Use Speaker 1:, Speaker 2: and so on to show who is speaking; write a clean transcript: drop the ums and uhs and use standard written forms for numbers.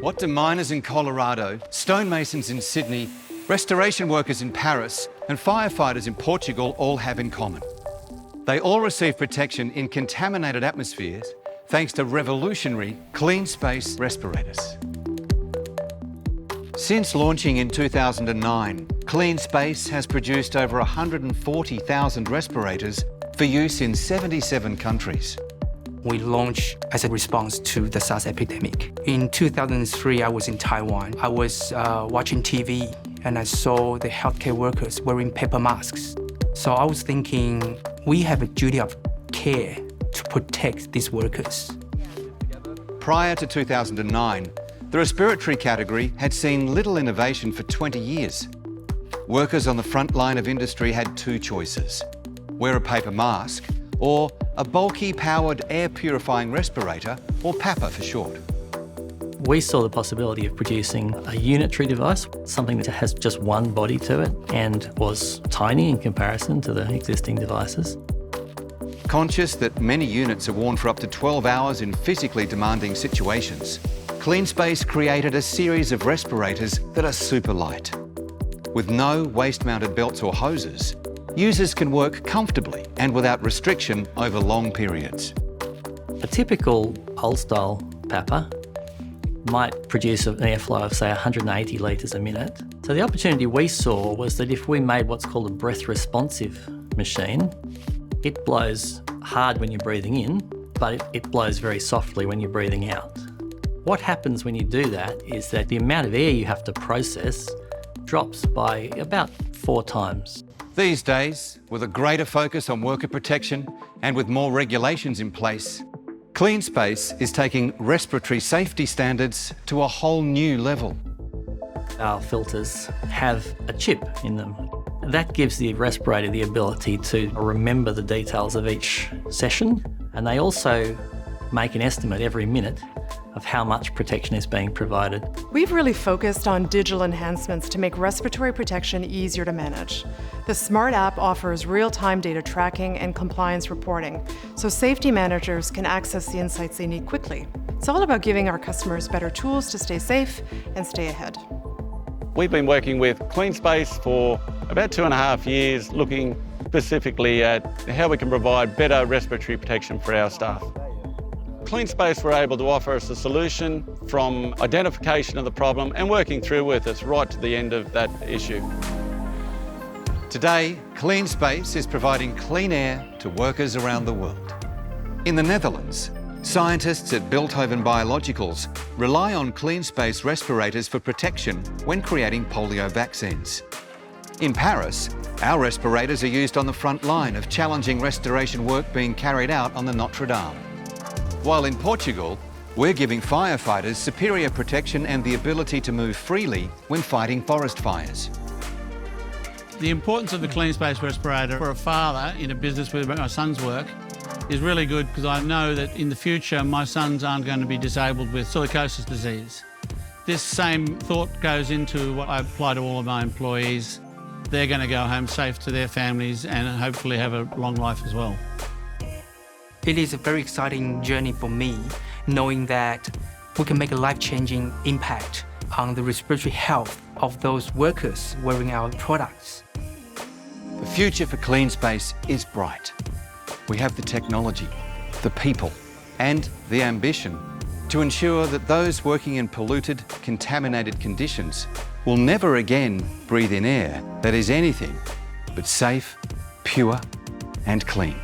Speaker 1: What do miners in Colorado, stonemasons in Sydney, restoration workers in Paris, and firefighters in Portugal all have in common? They all receive protection in contaminated atmospheres thanks to revolutionary CleanSpace respirators. Since launching in 2009, CleanSpace has produced over 140,000 respirators for use in 77 countries.
Speaker 2: We launched as a response to the SARS epidemic. In 2003, I was in Taiwan. I was watching TV and I saw the healthcare workers wearing paper masks. So I was thinking, we have a duty of care to protect these workers.
Speaker 1: Prior to 2009, the respiratory category had seen little innovation for 20 years. Workers on the front line of industry had two choices: wear a paper mask or a bulky powered air purifying respirator, or PAPA for short.
Speaker 3: We saw the possibility of producing a unitary device, something that has just one body to it and was tiny in comparison to the existing devices.
Speaker 1: Conscious that many units are worn for up to 12 hours in physically demanding situations, CleanSpace created a series of respirators that are super light. With no waist-mounted belts or hoses, users can work comfortably and without restriction over long periods.
Speaker 3: A typical old-style PAPA might produce an airflow of, say, 180 litres a minute. So the opportunity we saw was that if we made what's called a breath-responsive machine, it blows hard when you're breathing in, but it blows very softly when you're breathing out. What happens when you do that is that the amount of air you have to process drops by about 4 times.
Speaker 1: These days, with a greater focus on worker protection and with more regulations in place, CleanSpace is taking respiratory safety standards to a whole new level.
Speaker 3: Our filters have a chip in them. That gives the respirator the ability to remember the details of each session, and they also make an estimate every minute of how much protection is being provided.
Speaker 4: We've really focused on digital enhancements to make respiratory protection easier to manage. The Smart app offers real-time data tracking and compliance reporting, so safety managers can access the insights they need quickly. It's all about giving our customers better tools to stay safe and stay ahead.
Speaker 5: We've been working with CleanSpace for about 2.5 years, looking specifically at how we can provide better respiratory protection for our staff. CleanSpace were able to offer us a solution from identification of the problem and working through with us right to the end of that issue.
Speaker 1: Today, CleanSpace is providing clean air to workers around the world. In the Netherlands, scientists at Bilthoven Biologicals rely on CleanSpace respirators for protection when creating polio vaccines. In Paris, our respirators are used on the front line of challenging restoration work being carried out on the Notre Dame. While in Portugal, we're giving firefighters superior protection and the ability to move freely when fighting forest fires.
Speaker 6: The importance of the CleanSpace respirator for a father in a business where my sons work is really good, because I know that in the future my sons aren't going to be disabled with silicosis disease. This same thought goes into what I apply to all of my employees. They're going to go home safe to their families and hopefully have a long life as well.
Speaker 2: It is a very exciting journey for me, knowing that we can make a life-changing impact on the respiratory health of those workers wearing our products.
Speaker 1: The future for CleanSpace is bright. We have the technology, the people, and the ambition to ensure that those working in polluted, contaminated conditions will never again breathe in air that is anything but safe, pure, and clean.